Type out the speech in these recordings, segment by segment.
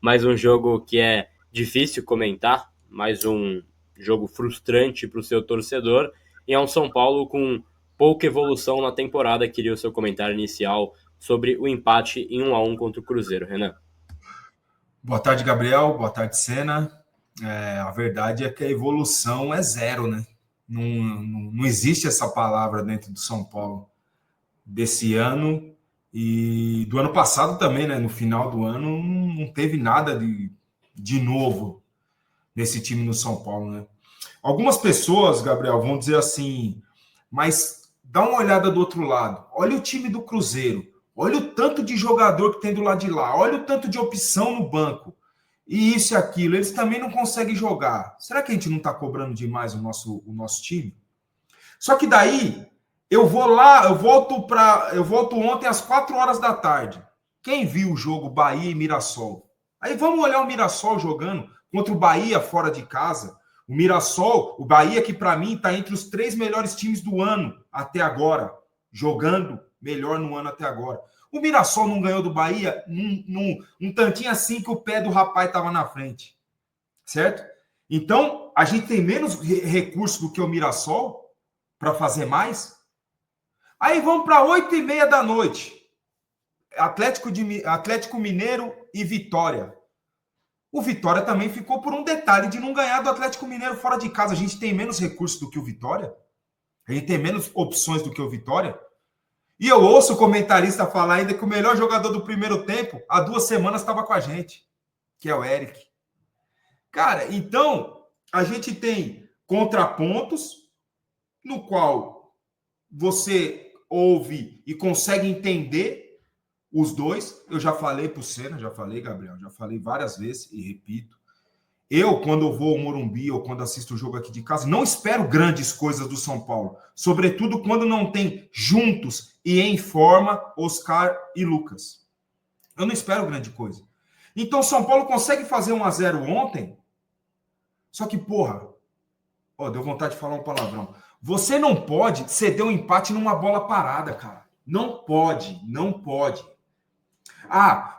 mais um jogo que é difícil comentar, mais um jogo frustrante para o seu torcedor, e é um São Paulo com pouca evolução na temporada. Queria o seu comentário inicial sobre o empate em 1-1 contra o Cruzeiro, Renan. Boa tarde, Gabriel. Boa tarde, Senna. A verdade é que a evolução é zero, né? Não existe essa palavra dentro do São Paulo desse ano e do ano passado também, né? No final do ano não teve nada de novo nesse time no São Paulo, né? Algumas pessoas, Gabriel, vão dizer assim, mas dá uma olhada do outro lado. Olha o time do Cruzeiro. Olha o tanto de jogador que tem do lado de lá. Olha o tanto de opção no banco. E isso e aquilo. Eles também não conseguem jogar. Será que a gente não está cobrando demais o nosso time? Só que daí, eu vou lá, eu volto ontem às 4 horas da tarde. Quem viu o jogo Bahia e Mirassol? Aí vamos olhar o Mirassol jogando contra o Bahia fora de casa. O Mirassol, o Bahia, que para mim está entre os 3 melhores times do ano até agora, jogando melhor no ano até agora. O Mirassol não ganhou do Bahia um tantinho assim que o pé do rapaz estava na frente, certo? Então, a gente tem menos recursos do que o Mirassol para fazer mais. Aí vamos para 8h30 da noite. Atlético Mineiro e Vitória. O Vitória também ficou por um detalhe de não ganhar do Atlético Mineiro fora de casa. A gente tem menos recursos do que o Vitória? A gente tem menos opções do que o Vitória? E eu ouço o comentarista falar ainda que o melhor jogador do primeiro tempo, há 2 semanas, estava com a gente, que é o Eric. Cara, então, a gente tem contrapontos no qual você ouve e consegue entender os dois. Eu já falei para o Senna, já falei, Gabriel, já falei várias vezes e repito. Eu, quando eu vou ao Morumbi ou quando assisto o jogo aqui de casa, não espero grandes coisas do São Paulo. Sobretudo quando não tem juntos e em forma Oscar e Lucas. Eu não espero grande coisa. Então, São Paulo consegue fazer 1-0 ontem. Só que, porra, deu vontade de falar um palavrão. Você não pode ceder um empate numa bola parada, cara. Não pode, não pode.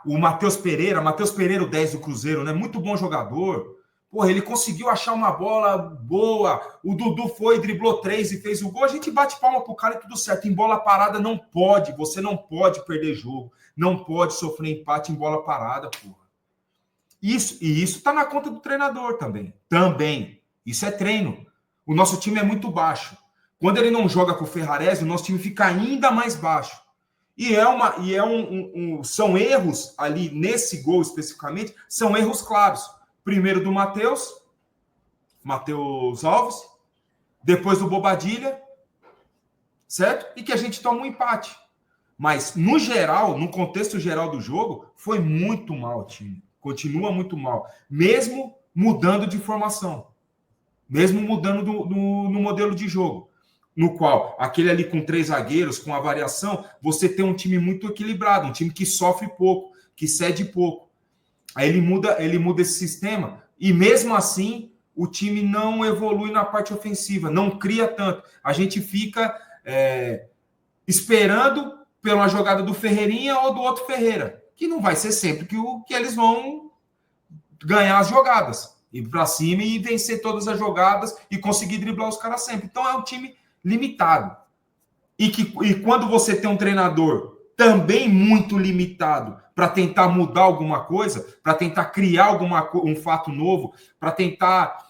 O Matheus Pereira, o 10 do Cruzeiro, né? Muito bom jogador. Porra, ele conseguiu achar uma bola boa. O Dudu foi, driblou 3 e fez o gol. A gente bate palma pro cara e tudo certo. Em bola parada não pode. Você não pode perder jogo. Não pode sofrer empate em bola parada, porra. Isso tá na conta do treinador também. Também. Isso é treino. O nosso time é muito baixo. Quando ele não joga com o Ferrarese, o nosso time fica ainda mais baixo. São erros ali, nesse gol especificamente, são erros claros. Primeiro do Matheus Alves, depois do Bobadilha, certo? E que a gente toma um empate. Mas, no geral, no contexto geral do jogo, foi muito mal o time. Continua muito mal. Mesmo mudando de formação. Mesmo mudando no modelo de jogo. No qual, aquele ali com 3 zagueiros, com a variação, você tem um time muito equilibrado, um time que sofre pouco, que cede pouco. Aí ele muda esse sistema, e mesmo assim, o time não evolui na parte ofensiva, não cria tanto. A gente fica esperando pela jogada do Ferreirinha ou do outro Ferreira, que não vai ser sempre que eles vão ganhar as jogadas, ir para cima e vencer todas as jogadas e conseguir driblar os caras sempre. Então é um time limitado. E quando você tem um treinador também muito limitado para tentar mudar alguma coisa, para tentar criar um fato novo, para tentar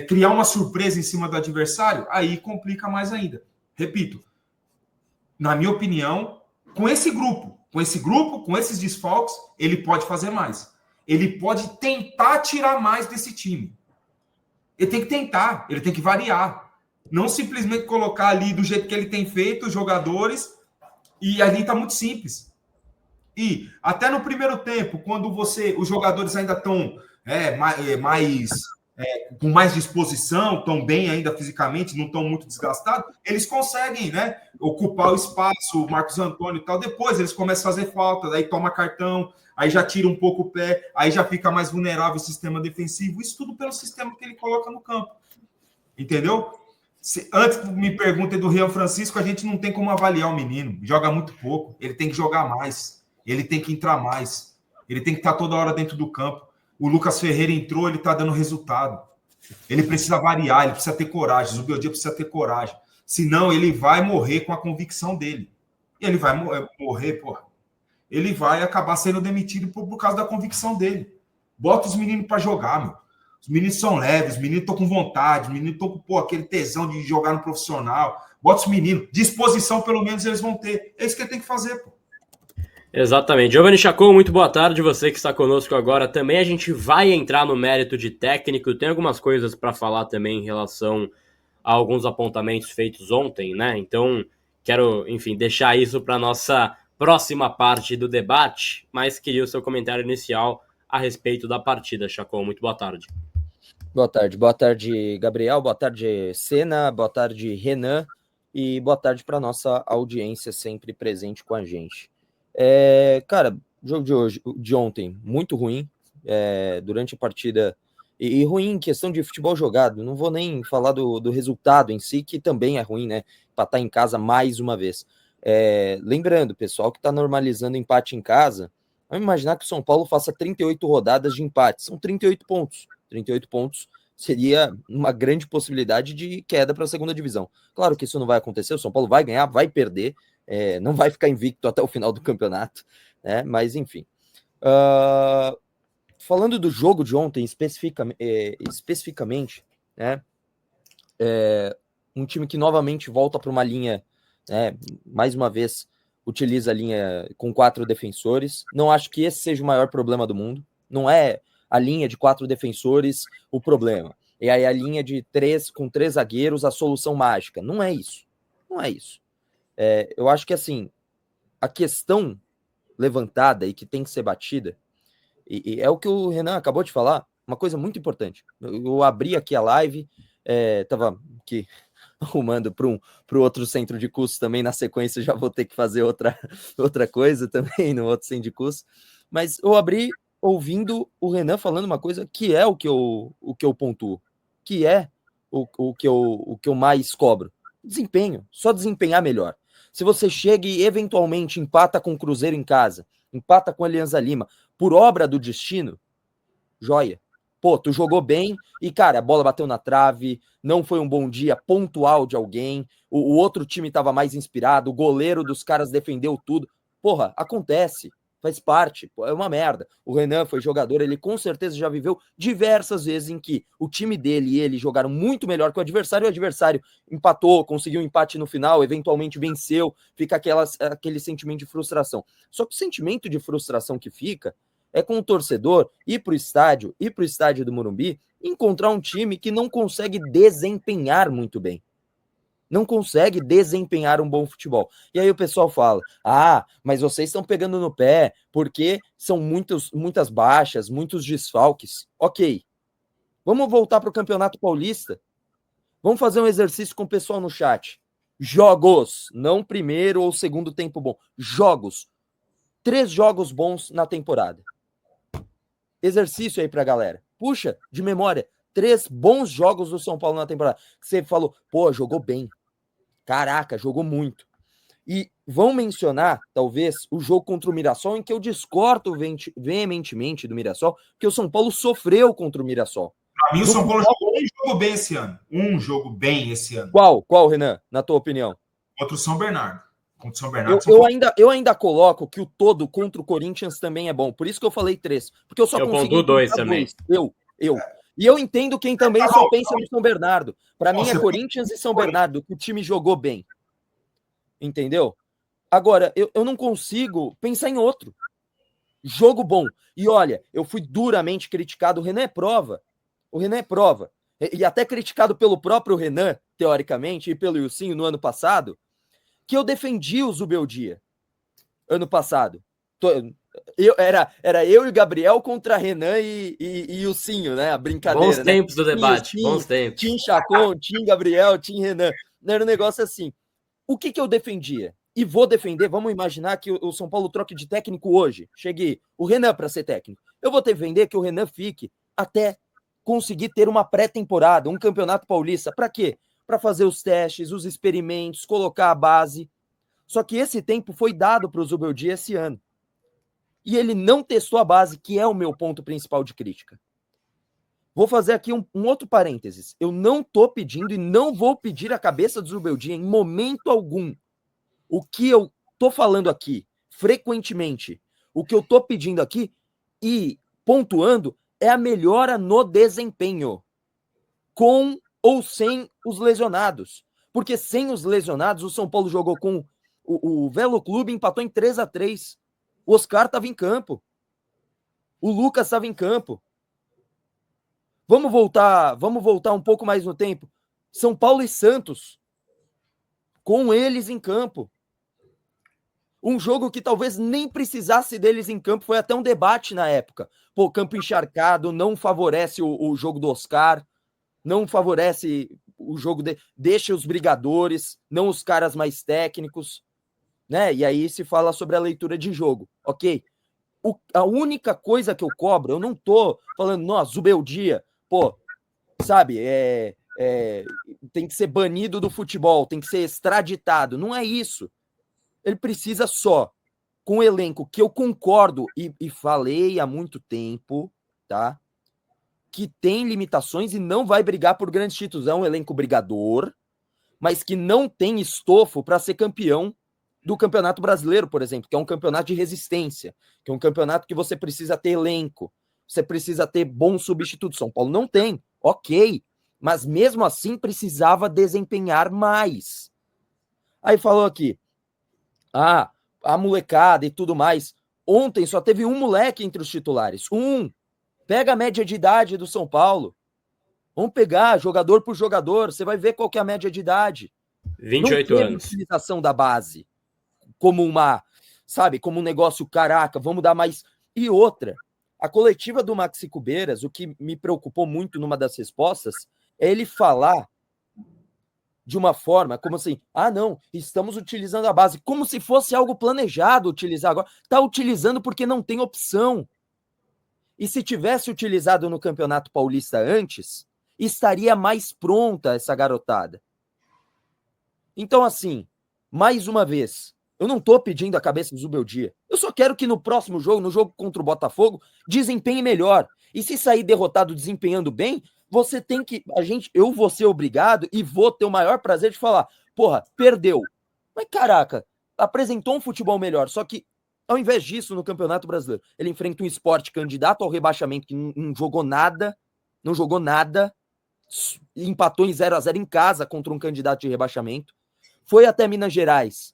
criar uma surpresa em cima do adversário, aí complica mais ainda. Repito, na minha opinião, com esse grupo, com esses desfalques, ele pode fazer mais. Ele pode tentar tirar mais desse time. Ele tem que tentar, ele tem que variar. Não simplesmente colocar ali do jeito que ele tem feito os jogadores, e ali está muito simples. E até no primeiro tempo, quando os jogadores ainda estão com mais disposição, estão bem ainda fisicamente, não estão muito desgastados, eles conseguem, né, ocupar o espaço, o Marcos Antônio e tal. Depois eles começam a fazer falta, aí toma cartão, aí já tira um pouco o pé, aí já fica mais vulnerável o sistema defensivo. Isso tudo pelo sistema que ele coloca no campo. Entendeu? Antes me perguntem do Rian Francisco, a gente não tem como avaliar o menino. Joga muito pouco. Ele tem que jogar mais. Ele tem que entrar mais. Ele tem que estar toda hora dentro do campo. O Lucas Ferreira entrou, ele tá dando resultado. Ele precisa variar, ele precisa ter coragem. O Zubeldia precisa ter coragem. Senão ele vai morrer com a convicção dele. E ele vai morrer, porra. Ele vai acabar sendo demitido por causa da convicção dele. Bota os meninos para jogar, meu. Os meninos são leves, os meninos estão com vontade, os meninos estão com aquele tesão de jogar no profissional. Bota os meninos. Disposição, pelo menos, eles vão ter. É isso que ele tem que fazer, pô. Exatamente. Giovanni Chacon, muito boa tarde. Você que está conosco agora também. A gente vai entrar no mérito de técnico. Tem algumas coisas para falar também em relação a alguns apontamentos feitos ontem, né? Então, quero, enfim, deixar isso para nossa próxima parte do debate, mas queria o seu comentário inicial a respeito da partida, Chacon. Muito boa tarde. Boa tarde, Gabriel, boa tarde, Senna, boa tarde, Renan, e boa tarde para nossa audiência sempre presente com a gente. Cara, o jogo de ontem, muito ruim, durante a partida, e ruim em questão de futebol jogado, não vou nem falar do resultado em si, que também é ruim, né, empatar em casa mais uma vez. Lembrando, pessoal que está normalizando empate em casa, vamos imaginar que o São Paulo faça 38 rodadas de empate, são 38 pontos. 38 pontos seria uma grande possibilidade de queda para a segunda divisão. Claro que isso não vai acontecer, o São Paulo vai ganhar, vai perder, não vai ficar invicto até o final do campeonato, né? Mas enfim. Falando do jogo de ontem especificamente, né? Um time que novamente volta para uma linha, mais uma vez utiliza a linha com 4 defensores. Não acho que esse seja o maior problema do mundo. Não é a linha de 4 defensores o problema. E aí a linha de 3 com 3 zagueiros a solução mágica. Não é isso. Não é isso. Eu acho que assim, a questão levantada e que tem que ser batida, e é o que o Renan acabou de falar, uma coisa muito importante. Eu abri aqui a live, estava aqui arrumando para o outro centro de curso também, na sequência já vou ter que fazer outra coisa também no outro centro de curso, mas eu abri ouvindo o Renan falando uma coisa que é o que eu pontuo, que é o que eu mais cobro. Desempenho, só desempenhar melhor. Se você chega e eventualmente empata com o Cruzeiro em casa, empata com a Alianza Lima, por obra do destino, joia. Pô, tu jogou bem e, cara, a bola bateu na trave, não foi um bom dia pontual de alguém, o outro time estava mais inspirado, o goleiro dos caras defendeu tudo. Porra, acontece, faz parte, é uma merda. O Renan foi jogador, ele com certeza já viveu diversas vezes em que o time dele e ele jogaram muito melhor que o adversário empatou, conseguiu um empate no final, eventualmente venceu, fica aquele sentimento de frustração. Só que o sentimento de frustração que fica é com o torcedor ir para o estádio do Morumbi, encontrar um time que não consegue desempenhar muito bem. Não consegue desempenhar um bom futebol. E aí o pessoal fala, mas vocês estão pegando no pé, porque são muitas baixas, muitos desfalques. Ok. Vamos voltar para o Campeonato Paulista? Vamos fazer um exercício com o pessoal no chat. Jogos, não primeiro ou segundo tempo bom. Jogos. 3 jogos bons na temporada. Exercício aí pra galera. Puxa, de memória, 3 bons jogos do São Paulo na temporada. Você falou, pô, jogou bem. Caraca, jogou muito. E vão mencionar, talvez, o jogo contra o Mirassol, em que eu discordo veementemente do Mirassol, porque o São Paulo sofreu contra o Mirassol. Pra mim, o São Paulo jogou um jogo bem esse ano. Um jogo bem esse ano. Qual, Renan, na tua opinião? Contra o São Bernardo. Contra o São Bernardo. Eu ainda coloco que o todo contra o Corinthians também é bom. Por isso que eu falei 3. Porque eu só consegui 2 também. E eu entendo quem também só pensa no São Bernardo. Para mim é Corinthians e São Bernardo, que o time jogou bem. Entendeu? Agora, eu não consigo pensar em outro. Jogo bom. E olha, eu fui duramente criticado. O Renan é prova. E até criticado pelo próprio Renan, teoricamente, e pelo Ilcinho no ano passado, que eu defendi o Zubeldia ano passado. Era eu e o Gabriel contra Renan e o Sinho, né? A brincadeira. Bons tempos do debate, bons tempos. Tim Chacon, Tim Gabriel, Tim Renan. Era um negócio assim. O que eu defendia? E vou defender, vamos imaginar que o São Paulo troque de técnico hoje. Chegue o Renan para ser técnico. Eu vou defender que o Renan fique até conseguir ter uma pré-temporada, um campeonato paulista. Para quê? Para fazer os testes, os experimentos, colocar a base. Só que esse tempo foi dado para o Zubeldia esse ano. e ele não testou a base, que é o meu ponto principal de crítica. Vou fazer aqui um outro parênteses. Eu não estou pedindo e não vou pedir a cabeça do Zubeldia em momento algum. O que eu estou falando aqui, frequentemente, o que eu estou pedindo aqui e pontuando é a melhora no desempenho, com ou sem os lesionados. Porque sem os lesionados, o São Paulo jogou com o Velo Clube, empatou em 3-3. O Oscar estava em campo. O Lucas estava em campo. Vamos voltar um pouco mais no tempo. São Paulo e Santos, com eles em campo. Um jogo que talvez nem precisasse deles em campo, foi até um debate na época. Pô, campo encharcado não favorece o jogo do Oscar, não favorece o jogo, deixa os brigadores, não os caras mais técnicos, né? E aí se fala sobre a leitura de jogo, ok? A única coisa que eu cobro, eu não tô falando, nossa, Zubeldia, pô, sabe, tem que ser banido do futebol, tem que ser extraditado. Não é isso. Ele precisa só, com o elenco, que eu concordo e falei há muito tempo, tá? Que tem limitações e não vai brigar por grandes títulos. É um elenco brigador, mas que não tem estofo para ser campeão do Campeonato Brasileiro, por exemplo, que é um campeonato de resistência, que é um campeonato que você precisa ter elenco, você precisa ter bons substitutos. São Paulo não tem, ok, mas mesmo assim precisava desempenhar mais. Aí falou aqui, a molecada e tudo mais. Ontem só teve um moleque entre os titulares, Pega a média de idade do São Paulo. Vamos pegar jogador por jogador, você vai ver qual que é a média de idade. 28 não anos. Utilização da base como como um negócio, caraca, vamos dar mais. E outra, a coletiva do Maxi Cubeiras, o que me preocupou muito numa das respostas, é ele falar de uma forma como assim, não, estamos utilizando a base, como se fosse algo planejado utilizar agora. Está utilizando porque não tem opção. E se tivesse utilizado no Campeonato Paulista antes, estaria mais pronta essa garotada. Então, assim, mais uma vez, eu não estou pedindo a cabeça do Zubeldia. Eu só quero que no próximo jogo, no jogo contra o Botafogo, desempenhe melhor. E se sair derrotado desempenhando bem, você tem que... eu vou ser obrigado e vou ter o maior prazer de falar, porra, perdeu. Mas caraca, apresentou um futebol melhor, só que ao invés disso, no Campeonato Brasileiro, ele enfrenta um Sport candidato ao rebaixamento que não jogou nada, empatou em 0-0 em casa contra um candidato de rebaixamento, foi até Minas Gerais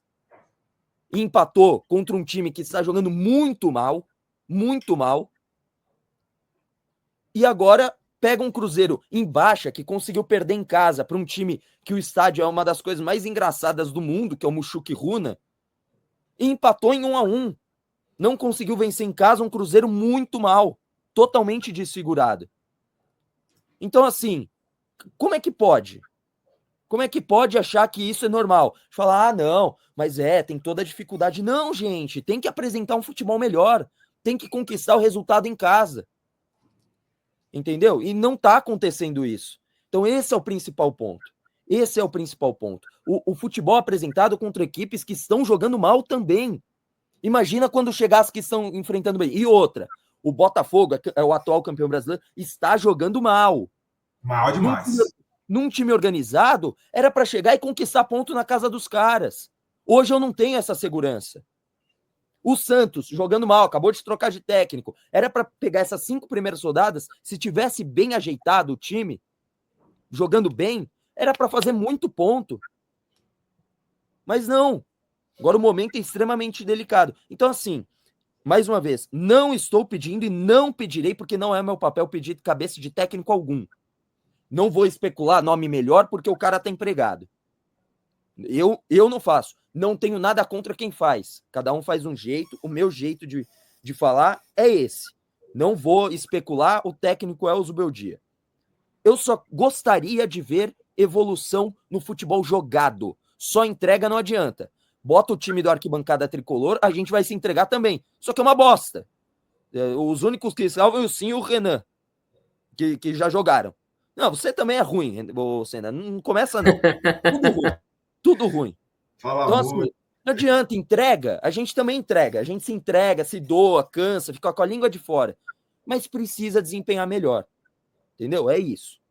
e empatou contra um time que está jogando muito mal, e agora pega um Cruzeiro em baixa, que conseguiu perder em casa para um time que o estádio é uma das coisas mais engraçadas do mundo, que é o Mushuki Runa, e empatou em 1-1. Não conseguiu vencer em casa um Cruzeiro muito mal, totalmente desfigurado. Então, assim, como é que pode? Como é que pode achar que isso é normal? Falar, não, mas tem toda a dificuldade. Não, gente, tem que apresentar um futebol melhor, tem que conquistar o resultado em casa. Entendeu? E não está acontecendo isso. Então, esse é o principal ponto. O futebol apresentado contra equipes que estão jogando mal também. Imagina quando chegar as que estão enfrentando bem. E outra, o Botafogo, é o atual campeão brasileiro, está jogando mal. Mal demais. Num time organizado, era para chegar e conquistar ponto na casa dos caras. Hoje eu não tenho essa segurança. O Santos, jogando mal, acabou de trocar de técnico. Era para pegar essas 5 primeiras rodadas, se tivesse bem ajeitado o time, jogando bem, era para fazer muito ponto. Mas não. Agora o momento é extremamente delicado. Então, assim, mais uma vez, não estou pedindo e não pedirei, porque não é meu papel pedir cabeça de técnico algum. Não vou especular nome melhor, porque o cara tá empregado. Eu não faço. Não tenho nada contra quem faz. Cada um faz um jeito. O meu jeito de falar é esse. Não vou especular, o técnico é o Zubeldia. Eu só gostaria de ver evolução no futebol jogado. Só entrega não adianta. Bota o time do Arquibancada Tricolor, a gente vai se entregar também. Só que é uma bosta. Os únicos que salvam sim e o Renan, que já jogaram. Não, você também é ruim, Senna. Não começa, não. Tudo ruim. Tudo ruim. Fala então, muito. assim, Não adianta, entrega, a gente também entrega, a gente se entrega, se doa, cansa, fica com a língua de fora, mas precisa desempenhar melhor, entendeu? É isso.